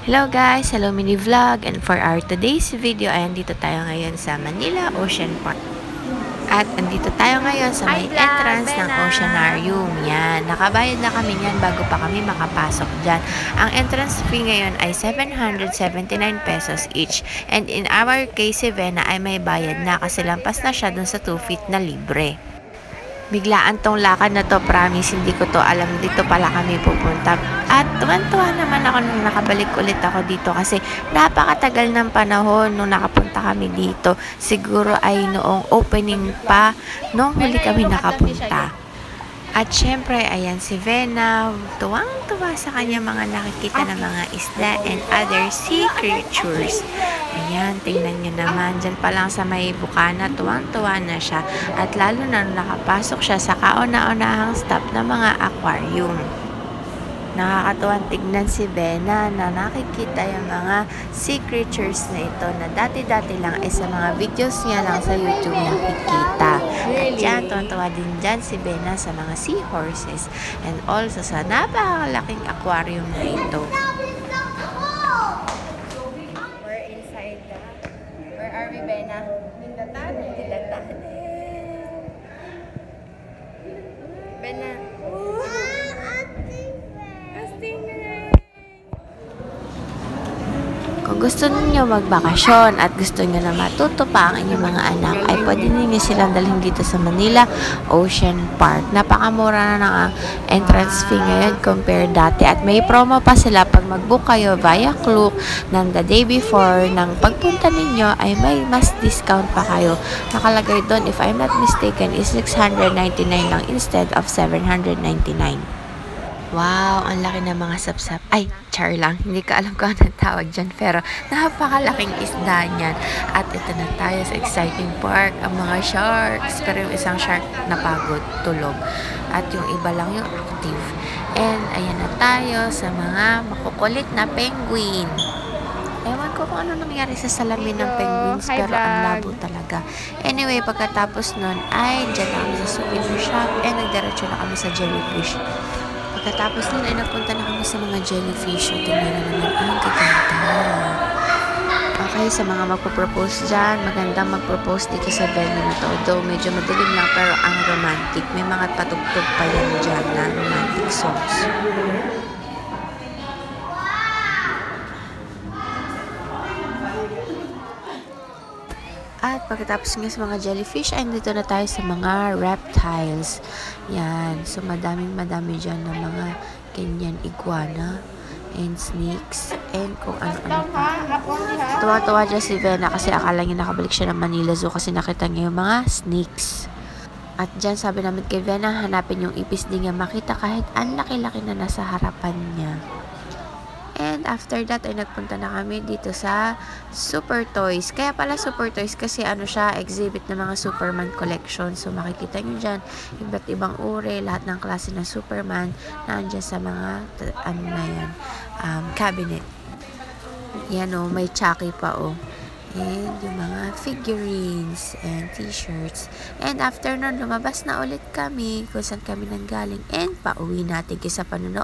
Hello guys! Hello mini vlog, and for our today's video ay andito tayo ngayon sa Manila Ocean Park. At andito tayo ngayon sa may entrance ng Oceanarium. Yan, nakabayad na kami yan bago pa kami makapasok dyan. Ang entrance fee ngayon ay 779 pesos each. And in our case, si Vena ay may bayad na kasi lampas na siya dun sa 2 feet na libre. Biglaan tong lakad na to, promise, hindi ko to alam dito pala kami pupunta. At tuwan-tuwa naman ako nung nakabalik ulit ako dito kasi napakatagal ng panahon nung nakapunta kami dito. Siguro ay noong opening pa nung huli kami nakapunta. At syempre, ayan si Vena, tuwang-tuwa sa kanya mga nakikita ng mga isda and other sea creatures. Ayan, tingnan nyo naman, dyan pa lang sa may bukana, tuwang-tuwa na siya. At lalo na nakapasok siya sa kauna-unahang stop ng mga aquarium. Nakakatuwang tignan si Vena na nakikita yung mga sea creatures na ito na dati-dati lang ay sa mga videos niya lang sa YouTube nakikita. At yan, tuwan-tuwa din dyan si Vena sa mga seahorses and also sa napakalaking aquarium na ito. We're inside the... Where are we, Vena? Dindatane. Vena. Kung gusto niyo magbakasyon at gusto niyo na matuto pa ang inyong mga anak, ay pwede niyo silang dalhin dito sa Manila Ocean Park. Napakamura na ng entrance fee ngayon compare dati. At may promo pa sila pag mag-book kayo via Klook ng the day before ng pagpunta ninyo ay may mas discount pa kayo. Nakalagay doon, if I'm not mistaken, is 699 lang instead of 799. Wow, ang laki ng mga sapsap. Ay, char lang. Hindi ko alam kung anong tawag dyan. Pero napakalaking isda niyan. At ito na tayo sa exciting park. Ang mga sharks. Pero yung isang shark napagod, tulog. At yung iba lang yung active. And ayan na tayo sa mga makukulit na penguin. Ewan ko kung ano nangyari sa salamin ng penguins, pero ang labo talaga. Anyway, pagkatapos nun ay dyan na kami sa souvenir shop and nagdiretso na kami sa jellyfish. Pagkatapos nun ay nagpunta na kami sa mga jellyfish. So, tingnan na naman ang gaganda. Okay, sa mga magpo-propose dyan, magandang mag-propose dito sa venue na to. Though medyo madilim lang, pero ang romantic. May mga patugtog pa yan dyan na romantic songs. At pagkatapos nga sa mga jellyfish, ay dito na tayo sa mga reptiles. Yan. So, madami dyan na mga ganyan iguana and snakes and kung ano-ano pa. Tuwa-tuwa dyan si Vena kasi akala niya nakabalik siya ng Manila Zoo kasi nakita niya yung mga snakes. At dyan sabi namin kay Vena, hanapin yung ipis din niya makita kahit ang laki-laki na nasa harapan niya. And after that ay nagpunta na kami dito sa Super Toys. Kaya pala Super Toys kasi ano siya, exhibit ng mga Superman collection. So makikita nyo dyan, iba't ibang uri, lahat ng klase ng Superman na andyan sa mga, ano na yan, cabinet. Yan o, may Chucky pa o. And yung mga figurines and t-shirts. And after nun, lumabas na ulit kami kung saan kami nanggaling and pauwi natin kaysa panonood.